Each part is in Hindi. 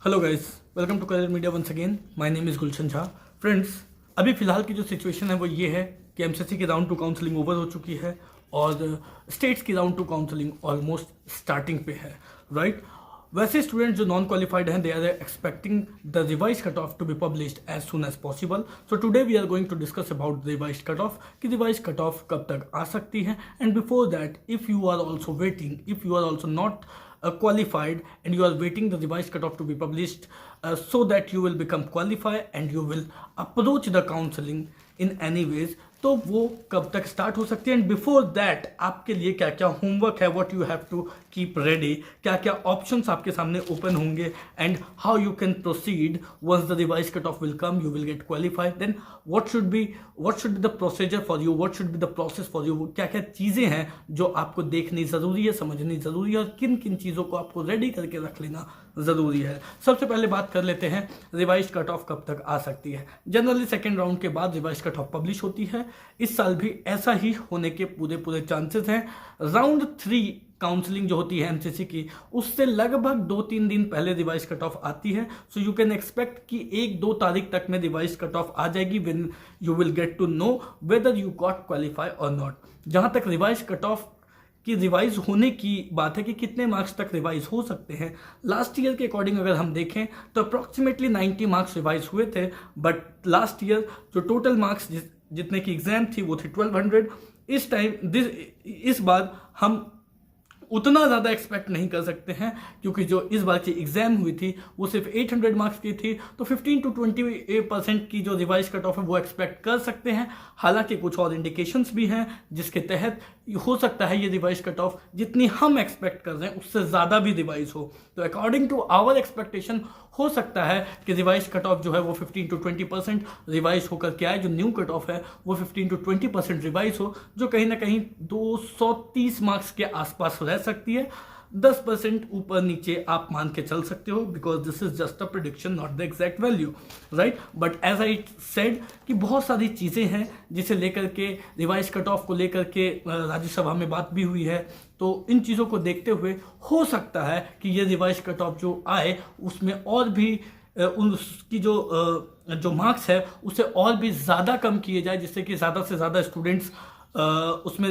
Hello guys, welcome to career media once again. My name is Gulshan Jha. Friends, अभी फिलहाल की जो सिचुएशन है वो ये है कि एमसीसी की राउंड टू काउंसलिंग ओवर हो चुकी है और स्टेट्स की round two counselling almost starting पे है, राइट। वैसे स्टूडेंट जो नॉन क्वालिफाइड हैं, they are expecting the revise cut off to be published as soon as possible. So today we are going to discuss about the revise cut off कि रिवाइज कट ऑफ कब तक आ सकती है। And before that, if you are also waiting, if you are also not qualified and you are waiting the revised cutoff to be published so that you will become qualified and you will approach the counseling in any ways, तो वो कब तक स्टार्ट हो सकती है। एंड बिफोर दैट आपके लिए क्या क्या होमवर्क है, what you have to keep ready, क्या क्या ऑप्शंस आपके सामने ओपन होंगे, and how you can proceed once the revise cut off will come, you will get qualified. Then what should be the procedure for you, what should be the process for you, क्या क्या चीज़ें हैं जो आपको देखनी ज़रूरी है, समझनी ज़रूरी है, और किन किन चीज़ों को आपको रेडी करके रख लेना ज़रूरी है। सबसे पहले बात कर लेते हैं रिवाइज कट ऑफ कब तक आ सकती है। जनरली सेकेंड राउंड के बाद रिवाइज कट ऑफ पब्लिश होती है। इस साल भी ऐसा ही होने के पूरे चांसेस हैं। राउंड 3 काउंसलिंग जो होती है एमसीसी की, उससे लगभग 2-3 दिन पहले रिवाइज कट ऑफ आती है। सो यू कैन एक्सपेक्ट कि 1-2 तारीख तक में रिवाइज कट ऑफ आ जाएगी, when you will get to know whether you got qualify और नॉट। जहां तक रिवाइज कट ऑफ कि रिवाइज होने की बात है कि कितने मार्क्स तक रिवाइज हो सकते हैं, लास्ट ईयर के अकॉर्डिंग अगर हम देखें तो अप्रॉक्सीमेटली 90 मार्क्स रिवाइज हुए थे। बट लास्ट ईयर जो टोटल मार्क्स जितने की एग्जाम थी वो थी 1200। इस बार हम उतना ज़्यादा एक्सपेक्ट नहीं कर सकते हैं, क्योंकि जो इस बार की एग्जाम हुई थी वो सिर्फ 800 मार्क्स की थी। तो 15-20% की जो रिवाइज कट ऑफ है वो एक्सपेक्ट कर सकते हैं। हालांकि कुछ और इंडिकेशंस भी हैं जिसके तहत हो सकता है ये रिवाइज कट ऑफ जितनी हम एक्सपेक्ट कर रहे हैं उससे ज़्यादा भी रिवाइज हो। तो अकॉर्डिंग टू आवर एक्सपेक्टेशन हो सकता है कि रिवाइज कट ऑफ जो है वो 15-20% रिवाइज होकर के आए। जो न्यू कट ऑफ है वो 15-20% रिवाइज हो, जो कहीं ना कहीं 230 मार्क्स के आसपास रह सकती है। 10% ऊपर नीचे आप मान के चल सकते हो, because this is just a prediction, not the exact value, right. But as I said कि बहुत सारी चीज़ें हैं जिसे लेकर के रिवाइज कट ऑफ को लेकर के राज्यसभा में बात भी हुई है। तो इन चीज़ों को देखते हुए हो सकता है कि ये रिवाइज कट ऑफ जो आए उसमें और भी उसकी जो मार्क्स है उसे और भी ज़्यादा कम किए जाए, जिससे कि ज़्यादा से ज़्यादा स्टूडेंट्स उसमें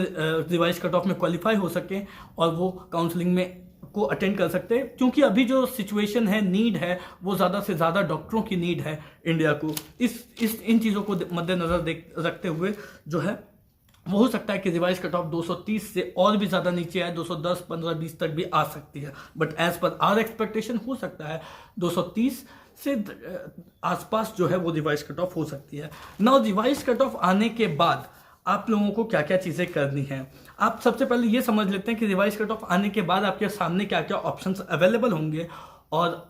रिवाइज कट ऑफ में क्वालिफाई हो सकें और वो काउंसलिंग में को अटेंड कर सकते हैं। क्योंकि अभी जो सिचुएशन है, नीड है, वो ज़्यादा से ज़्यादा डॉक्टरों की नीड है इंडिया को। इन चीज़ों को मद्देनज़र रखते हुए जो है वो हो सकता है कि रिवाइज कट ऑफ 230 से और भी ज़्यादा नीचे आए, 210, 15, 20 तक भी आ सकती है। But as per our expectation हो सकता है 230 से आसपास जो है वो रिवाइज कट ऑफ हो सकती है। नाउ रिवाइज कट ऑफ आने के बाद आप लोगों को क्या क्या चीज़ें करनी हैं। आप सबसे पहले ये समझ लेते हैं कि रिवाइज कट ऑफ आने के बाद आपके सामने क्या क्या ऑप्शंस अवेलेबल होंगे, और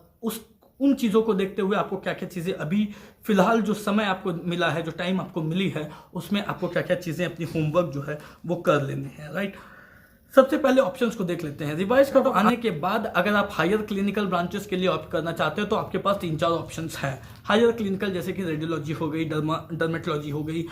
उन चीज़ों को देखते हुए आपको क्या क्या चीज़ें अभी फिलहाल जो समय आपको मिला है, जो टाइम आपको मिली है, उसमें आपको क्या क्या चीज़ें अपनी होमवर्क जो है वो कर लेनी है, राइट। सबसे पहले ऑप्शंस को देख लेते हैं। रिवाइज कट ऑफ आने के बाद अगर आप हायर क्लिनिकल ब्रांचेस के लिए ऑप्ट करना चाहते हो तो आपके पास 3-4 ऑप्शंस हैं। हायर क्लिनिकल जैसे कि रेडियोलॉजी हो गई, डर्मेटोलॉजी हो गई,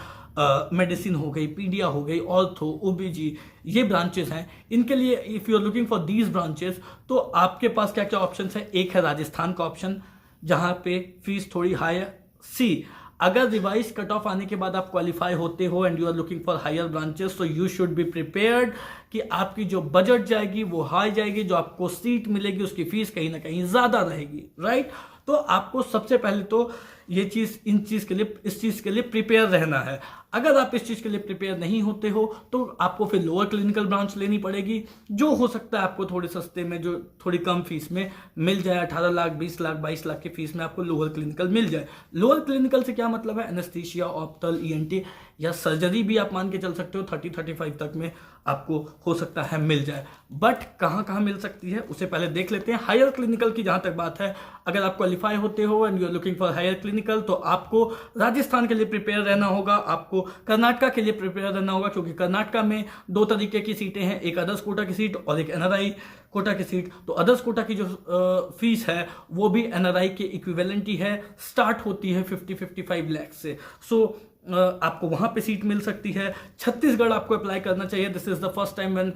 मेडिसिन हो गई, पीडिया हो गई, ऑर्थो, ओबीजी, ये ब्रांचेस हैं। इनके लिए if you are looking for these branches तो आपके पास क्या क्या ऑप्शंस है। एक है राजस्थान का ऑप्शन, जहाँ पे फीस थोड़ी हाई सी। अगर रिवाइज कट ऑफ आने के बाद आप क्वालिफाई होते हो and you are looking for higher branches, तो यू शुड बी प्रिपेयर्ड कि आपकी जो बजट जाएगी वो हाई जाएगी, जो आपको सीट मिलेगी उसकी फीस कहीं ना कहीं ज़्यादा रहेगी, राइट। तो आपको सबसे पहले तो ये चीज़ इस चीज़ के लिए प्रिपेयर रहना है। अगर आप इस चीज़ के लिए प्रिपेयर नहीं होते हो तो आपको फिर लोअर क्लिनिकल ब्रांच लेनी पड़ेगी, जो हो सकता है आपको थोड़े सस्ते में, जो थोड़ी कम फीस में मिल जाए। 18 लाख, 20 लाख, 22 लाख की फीस में आपको लोअर क्लिनिकल मिल जाए। लोअर क्लिनिकल से क्या मतलब है, एनेस्थीसिया, ऑप्टल, ईएनटी या सर्जरी भी आप मान के चल सकते हो 30-35 तक में आपको हो सकता है मिल जाए। बट कहाँ कहाँ मिल सकती है उसे पहले देख लेते हैं। हायर क्लिनिकल की जहाँ तक बात है, अगर आप क्वालिफाई होते हो and you are looking for higher clinical तो आपको राजस्थान के लिए प्रिपेयर रहना होगा, आपको कर्नाटका के लिए प्रिपेयर रहना होगा, क्योंकि कर्नाटका में 2 तरीके की सीटें हैं, एक अदर्स कोटा की सीट और एक एनआरआई कोटा की सीट। तो अदर्स कोटा की जो फीस है वो भी एनआरआई के इक्विवेलेंट ही है, स्टार्ट होती है 50-55 लाख से। सो आपको वहाँ पे सीट मिल सकती है। छत्तीसगढ़ आपको अप्लाई करना चाहिए, this is the first time when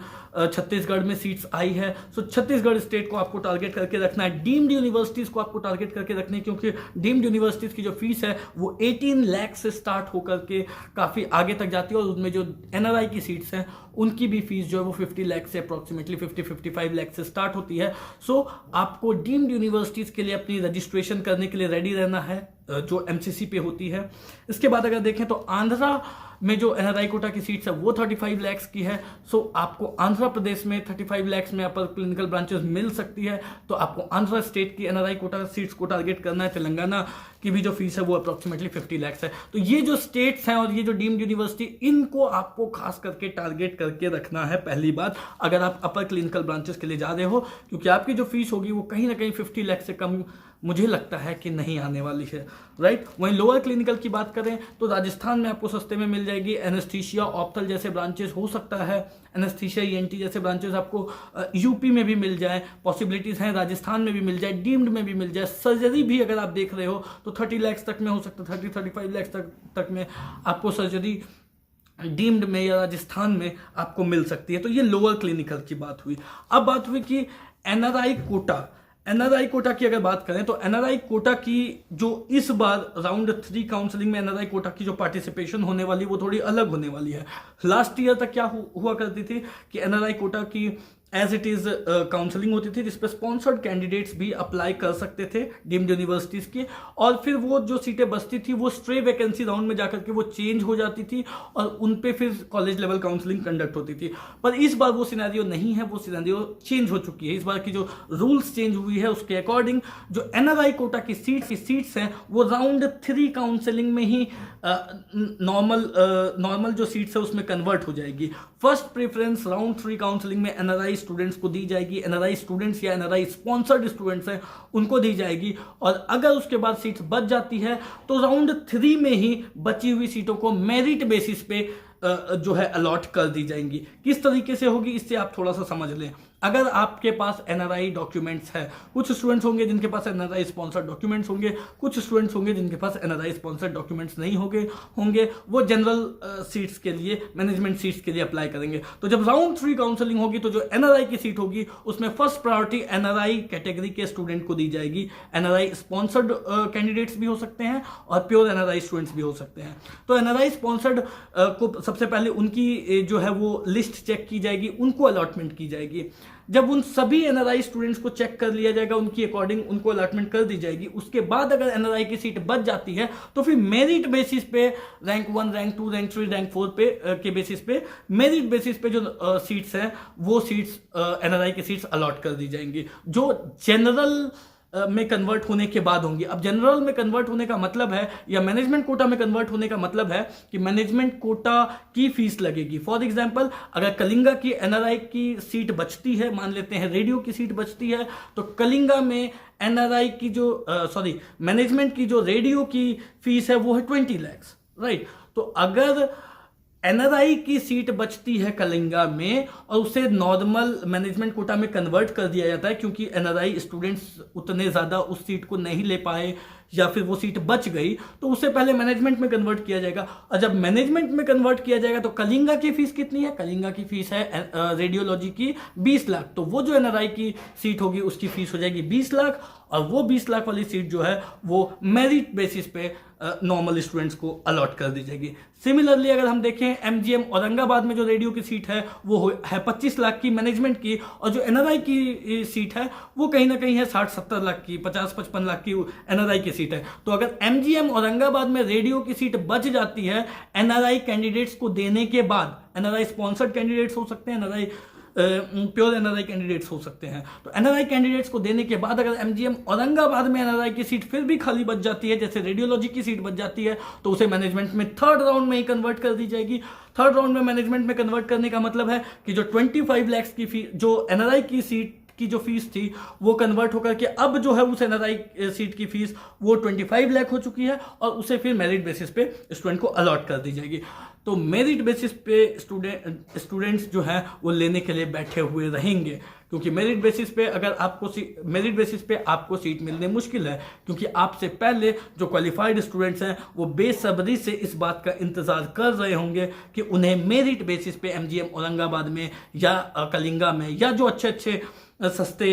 Chhattisgarh में सीट्स आई है। सो छत्तीसगढ़ स्टेट को आपको टारगेट करके रखना है। डीम्ड यूनिवर्सिटीज़ को आपको टारगेट करके रखनी है, क्योंकि डीम्ड यूनिवर्सिटीज़ की जो फीस है वो 18 लाख से स्टार्ट होकर के काफ़ी आगे तक जाती है, और उनमें जो एनआरआई की सीट्स हैं उनकी भी फीस जो है वो 50 लाख से अप्रॉक्सीमेटली 50-55 लाख से स्टार्ट होती है। सो आपको डीम्ड यूनिवर्सिटीज़ के लिए अपनी रजिस्ट्रेशन करने के लिए रेडी रहना है, जो एमसीसी पे होती है। इसके बाद अगर देखें तो आंध्रा में जो एनआरआई कोटा की सीट्स है वो 35 लाख की है। सो आपको आंध्र प्रदेश में 35 लाख में अपर क्लिनिकल ब्रांचेस मिल सकती है, तो आपको आंध्र स्टेट की एनआरआई कोटा सीट्स को टारगेट करना है। तेलंगाना की भी जो फीस है वो अप्रॉक्सीमेटली 50 लाख है। तो ये जो स्टेट्स हैं और ये जो डीम्ड यूनिवर्सिटी, इनको आपको खास करके टारगेट करके रखना है पहली बात, अगर आप अपर क्लिनिकल ब्रांचेस के लिए जा रहे हो, क्योंकि आपकी जो फीस होगी वो कहीं ना कहीं 50 लाख से कम मुझे लगता है कि नहीं आने वाली है, राइट। वहीं लोअर क्लिनिकल की बात करें तो राजस्थान में आपको सस्ते में मिल जाएगी। एनेस्थीसिया, ऑप्थल जैसे ब्रांचेस हो सकता है, एनेस्थीसिया ईएनटी जैसे ब्रांचेस आपको यूपी में भी मिल जाए, पॉसिबिलिटीज हैं राजस्थान में भी मिल जाए, डीम्ड में भी मिल जाए। सर्जरी भी अगर आप देख रहे हो तो 30 लाख तक में हो सकता है, 30-35 लाख तक में आपको सर्जरी डीम्ड में या राजस्थान में आपको मिल सकती है। तो ये लोअर क्लिनिकल की बात हुई। अब बात हुई कि एनआरआई कोटा की अगर बात करें तो एनआरआई कोटा की जो इस बार राउंड 3 काउंसलिंग में एनआरआई कोटा की जो पार्टिसिपेशन होने वाली वो थोड़ी अलग होने वाली है। लास्ट ईयर तक क्या हुआ करती थी कि एनआरआई कोटा की एज इट इज काउंसलिंग होती थी, जिसपे स्पॉन्सर्ड कैंडिडेट्स भी अप्लाई कर सकते थे डीम्ड यूनिवर्सिटीज की, और फिर वो जो सीटें बचती थी वो स्ट्रे वैकेंसी राउंड में जाकर के वो चेंज हो जाती थी और उन पे फिर कॉलेज लेवल काउंसलिंग कंडक्ट होती थी। पर इस बार वो सिनेरियो नहीं है, वो सिनेरियो चेंज हो चुकी है। इस बार की जो रूल्स चेंज हुई है उसके अकॉर्डिंग जो एनआरआई कोटा की सीट्स हैं वो राउंड 3 काउंसलिंग में ही नॉर्मल जो सीट्स है उसमें कन्वर्ट हो जाएगी। फर्स्ट प्रेफरेंस राउंड 3 काउंसलिंग में एनआरआई स्टूडेंट्स को दी जाएगी, एनआरआई स्टूडेंट्स या एनआरआई स्पॉन्सर्ड स्टूडेंट्स हैं उनको दी जाएगी, और अगर उसके बाद सीट्स बच जाती है तो राउंड 3 में ही बची हुई सीटों को मेरिट बेसिस पे जो है अलॉट कर दी जाएंगी। किस तरीके से होगी इससे आप थोड़ा सा समझ लें। अगर आपके पास एनआरआई डॉक्यूमेंट्स है, कुछ स्टूडेंट्स होंगे जिनके पास एनआरआई स्पॉन्सर्ड डॉक्यूमेंट्स होंगे, कुछ स्टूडेंट्स होंगे जिनके पास एनआरआई स्पॉन्सर्ड डॉक्यूमेंट्स नहीं होंगे, वो जनरल सीट्स के लिए, मैनेजमेंट सीट्स के लिए अप्लाई करेंगे। तो जब राउंड 3 काउंसलिंग होगी तो जो एनआरआई की सीट होगी उसमें फर्स्ट प्रायोरिटी एनआरआई कैटेगरी के स्टूडेंट को दी जाएगी। एनआरआई स्पॉन्सर्ड कैंडिडेट्स भी हो सकते हैं और प्योर एनआरआई स्टूडेंट्स भी हो सकते हैं। तो एनआरआई स्पॉन्सर्ड को सबसे पहले उनकी जो है वो लिस्ट चेक की जाएगी, उनको अलॉटमेंट की जाएगी। जब उन सभी एनआरआई स्टूडेंट्स को चेक कर लिया जाएगा, उनकी अकॉर्डिंग उनको अलॉटमेंट कर दी जाएगी, उसके बाद अगर एनआरआई की सीट बच जाती है तो फिर मेरिट बेसिस पे रैंक 1, रैंक 2, रैंक 3, रैंक 4 पे के बेसिस पे, मेरिट बेसिस पे जो सीट्स हैं वो सीट्स एनआरआई की सीट्स अलॉट कर दी जाएंगी, जो जनरल में कन्वर्ट होने के बाद होंगी। अब जनरल में कन्वर्ट होने का मतलब है या मैनेजमेंट कोटा में कन्वर्ट होने का मतलब है कि मैनेजमेंट कोटा की फीस लगेगी। फॉर एग्जांपल अगर कलिंगा की एनआरआई की सीट बचती है, मान लेते हैं रेडियो की सीट बचती है, तो कलिंगा में एनआरआई की जो मैनेजमेंट की जो रेडियो की फीस है वो है 20 लाख, राइट। तो अगर एनआरआई की सीट बचती है कलिंगा में और उसे नॉर्मल मैनेजमेंट कोटा में कन्वर्ट कर दिया जाता है, क्योंकि एनआरआई स्टूडेंट्स उतने ज़्यादा उस सीट को नहीं ले पाए या फिर वो सीट बच गई, तो उसे पहले मैनेजमेंट में कन्वर्ट किया जाएगा। और जब मैनेजमेंट में कन्वर्ट किया जाएगा तो कलिंगा की फीस कितनी है? कलिंगा की फीस है रेडियोलॉजी की 20 लाख। तो वो जो एनआरआई की सीट होगी उसकी फीस हो जाएगी 20 लाख, और वो 20 लाख वाली सीट जो है वो मेरिट बेसिस पे नॉर्मल स्टूडेंट्स को अलॉट कर दी जाएगी। सिमिलरली अगर हम देखें एमजीएम औरंगाबाद में जो रेडियो की सीट है वो है 25 लाख की मैनेजमेंट की, और जो एनआरआई की सीट है वो कहीं ना कहीं है 60-70 लाख की, 50-55 लाख की एनआरआई की सीट है। तो अगर एमजीएम औरंगाबाद में रेडियो की सीट बच जाती है एनआरआई कैंडिडेट्स को देने के बाद, एनआरआई स्पॉन्सर्ड कैंडिडेट्स हो सकते हैं, एनआरआई प्योर एनआरआई कैंडिडेट्स हो सकते हैं, तो एनआरआई कैंडिडेट्स को देने के बाद अगर एमजीएम औरंगाबाद में एनआरआई की सीट फिर भी खाली बच जाती है, जैसे रेडियोलॉजी की सीट बच जाती है, तो उसे मैनेजमेंट में थर्ड राउंड में ही कन्वर्ट कर दी जाएगी। थर्ड राउंड में मैनेजमेंट में कन्वर्ट करने का मतलब है कि जो 25 लाख की फीस जो एनआरआई की सीट की जो फीस थी वो कन्वर्ट होकर के अब जो है उस एनआरआई सीट की फीस वो 25 लाख हो चुकी है, और उसे फिर मेरिट बेसिस पे स्टूडेंट को अलॉट कर दी जाएगी। तो मेरिट बेसिस पे स्टूडेंट्स जो हैं वो लेने के लिए बैठे हुए रहेंगे, क्योंकि मेरिट बेसिस पे आपको सीट मिलनी मुश्किल है, क्योंकि आपसे पहले जो क्वालिफाइड स्टूडेंट्स हैं वो बेसब्री से इस बात का इंतजार कर रहे होंगे कि उन्हें मेरिट बेसिस पे एमजीएम औरंगाबाद में या कलिंगा में या जो अच्छे अच्छे सस्ते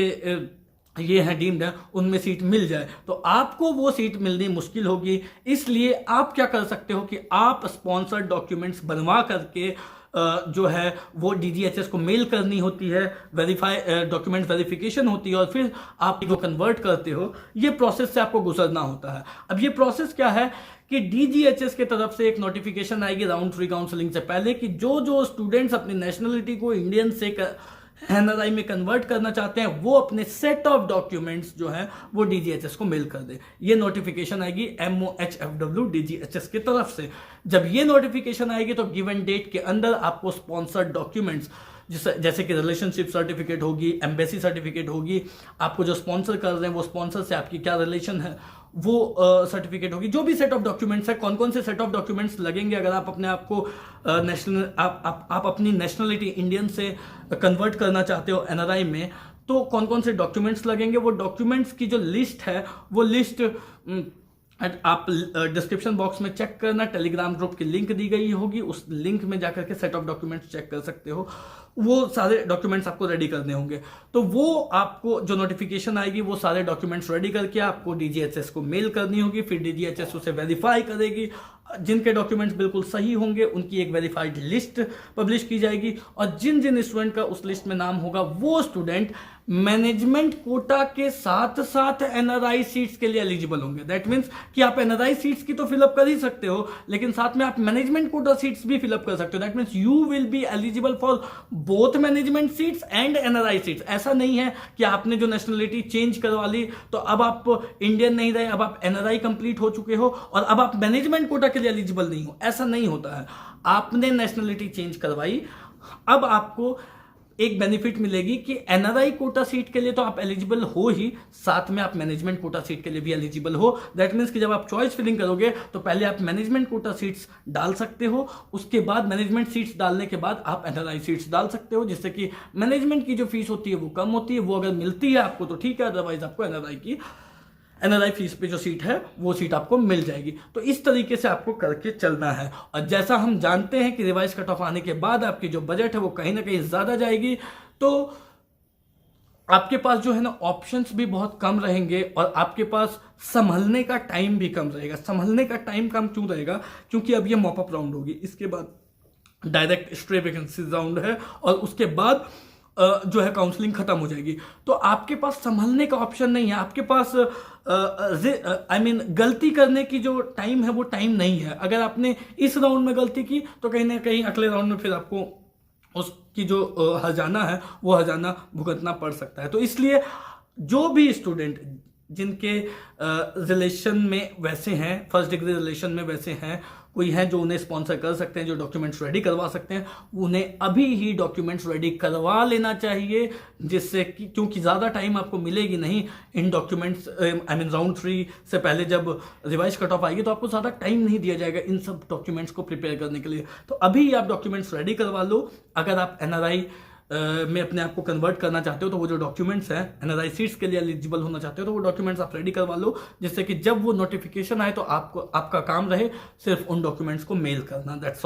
ये हैं डीम्ड हैं उनमें सीट मिल जाए। तो आपको वो सीट मिलनी मुश्किल होगी। इसलिए आप क्या कर सकते हो कि आप स्पॉन्सर्ड डॉक्यूमेंट्स बनवा करके जो है वो डीजीएचएस को मेल करनी होती है, डॉक्यूमेंट वेरिफिकेशन होती है और फिर आप इसको कन्वर्ट करते हो। ये प्रोसेस से आपको गुजरना होता है। अब ये प्रोसेस क्या है कि डीजीएचएस की तरफ से एक नोटिफिकेशन आएगी राउंड 3 काउंसलिंग से पहले कि जो स्टूडेंट्स अपनी नेशनलिटी को इंडियन से एनआरआई में कन्वर्ट करना चाहते हैं वो अपने सेट ऑफ डॉक्यूमेंट्स जो है वो डीजीएचएस को मेल कर दे। ये नोटिफिकेशन आएगी MOHFW डीजीएचएस की तरफ से। जब ये नोटिफिकेशन आएगी तो गिवन डेट के अंदर आपको स्पॉन्सर्ड डॉक्यूमेंट्स जैसे कि रिलेशनशिप सर्टिफिकेट होगी, एम्बेसी सर्टिफिकेट होगी, आपको जो स्पॉन्सर कर रहे हैं वो स्पॉन्सर से आपकी क्या रिलेशन है वो सर्टिफिकेट होगी। जो भी सेट ऑफ डॉक्यूमेंट्स है, कौन कौन से सेट ऑफ डॉक्यूमेंट्स लगेंगे अगर आप अपने आप को आप अपनी नेशनलिटी इंडियन से कन्वर्ट करना चाहते हो एनआरआई में, तो कौन कौन से डॉक्यूमेंट्स लगेंगे, वो डॉक्यूमेंट्स की जो लिस्ट है वो लिस्ट आप डिस्क्रिप्शन बॉक्स में चेक करना। टेलीग्राम ग्रुप की लिंक दी गई होगी, उस लिंक में जाकर के सेट ऑफ डॉक्यूमेंट्स चेक कर सकते हो। वो सारे डॉक्यूमेंट्स आपको रेडी करने होंगे। तो वो आपको जो नोटिफिकेशन आएगी वो सारे डॉक्यूमेंट्स रेडी करके आपको डीजीएचएस को मेल करनी होगी। फिर डीजीएचएस उसे वेरीफाई करेगी। जिनके डॉक्यूमेंट्स बिल्कुल सही होंगे उनकी एक वेरीफाइड लिस्ट पब्लिश की जाएगी और जिन जिन स्टूडेंट का उस लिस्ट में नाम होगा वो स्टूडेंट मैनेजमेंट कोटा के साथ साथ एनआरआई सीट्स के लिए एलिजिबल होंगे। दैट मीन्स कि आप एनआरआई सीट्स की तो फिलअप कर ही सकते हो, लेकिन साथ में आप मैनेजमेंट कोटा सीट्स भी फिलअप कर सकते हो। That means you will be eligible for both management seats and NRI seats. ऐसा नहीं है कि आपने जो नेशनलिटी चेंज करवा ली तो अब आप इंडियन नहीं रहे, अब आप एनआरआई कंप्लीट हो चुके हो और अब आप मैनेजमेंट कोटा के लिए एलिजिबल नहीं हो। ऐसा नहीं होता है। आपने नेशनलिटी चेंज करवाई, अब आपको एक बेनिफिट मिलेगी कि एनआरआई कोटा सीट के लिए तो आप एलिजिबल हो ही, साथ में आप मैनेजमेंट कोटा सीट के लिए भी एलिजिबल हो। दैट मीन्स कि जब आप चॉइस फिलिंग करोगे तो पहले आप मैनेजमेंट कोटा सीट्स डाल सकते हो, उसके बाद मैनेजमेंट सीट्स डालने के बाद आप एनआरआई सीट्स डाल सकते हो, जिससे कि मैनेजमेंट की जो फीस होती है वो कम होती है। वो अगर मिलती है आपको तो ठीक है, अदरवाइज आपको एनआरआई फीस पे जो सीट है वो सीट आपको मिल जाएगी। तो इस तरीके से आपको करके चलना है। और जैसा हम जानते हैं कि रिवाइज कट ऑफ आने के बाद आपकी जो बजट है वो कहीं ना कहीं ज्यादा जाएगी, तो आपके पास जो है ना ऑप्शंस भी बहुत कम रहेंगे और आपके पास संभलने का टाइम भी कम रहेगा। संभलने का टाइम कम क्यों रहेगा? क्योंकि अब ये मॉपअप राउंड होगी, इसके बाद डायरेक्ट स्ट्रे वैकेंसी राउंड है और उसके बाद जो है काउंसलिंग खत्म हो जाएगी। तो आपके पास संभलने का ऑप्शन नहीं है। आपके पास गलती करने की जो टाइम है वो टाइम नहीं है। अगर आपने इस राउंड में गलती की तो कहीं ना कहीं अगले राउंड में फिर आपको उसकी जो हर्जाना है वो हर्जाना भुगतना पड़ सकता है। तो इसलिए जो भी स्टूडेंट जिनके रिलेशन में वैसे हैं, फर्स्ट डिग्री रिलेशन में वैसे हैं, कोई हैं जो उन्हें स्पॉन्सर कर सकते हैं, जो डॉक्यूमेंट्स रेडी करवा सकते हैं, उन्हें अभी ही डॉक्यूमेंट्स रेडी करवा लेना चाहिए, जिससे कि क्योंकि ज़्यादा टाइम आपको मिलेगी नहीं इन डॉक्यूमेंट्स राउंड 3 से पहले जब रिवाइज कट ऑफ आएगी तो आपको ज़्यादा टाइम नहीं दिया जाएगा इन सब डॉक्यूमेंट्स को प्रिपेयर करने के लिए। तो अभी ही आप डॉक्यूमेंट्स रेडी करवा लो। अगर आप एनआरआई में अपने आप को कन्वर्ट करना चाहते हो तो वो जो डॉक्यूमेंट्स हैं, एनआरआई सीट्स के लिए एलिजिबल होना चाहते हो तो वो डॉक्यूमेंट्स आप रेडी करवा लो, जिससे कि जब वो नोटिफिकेशन आए तो आपका काम रहे सिर्फ उन डॉक्यूमेंट्स को मेल करना। दैट्स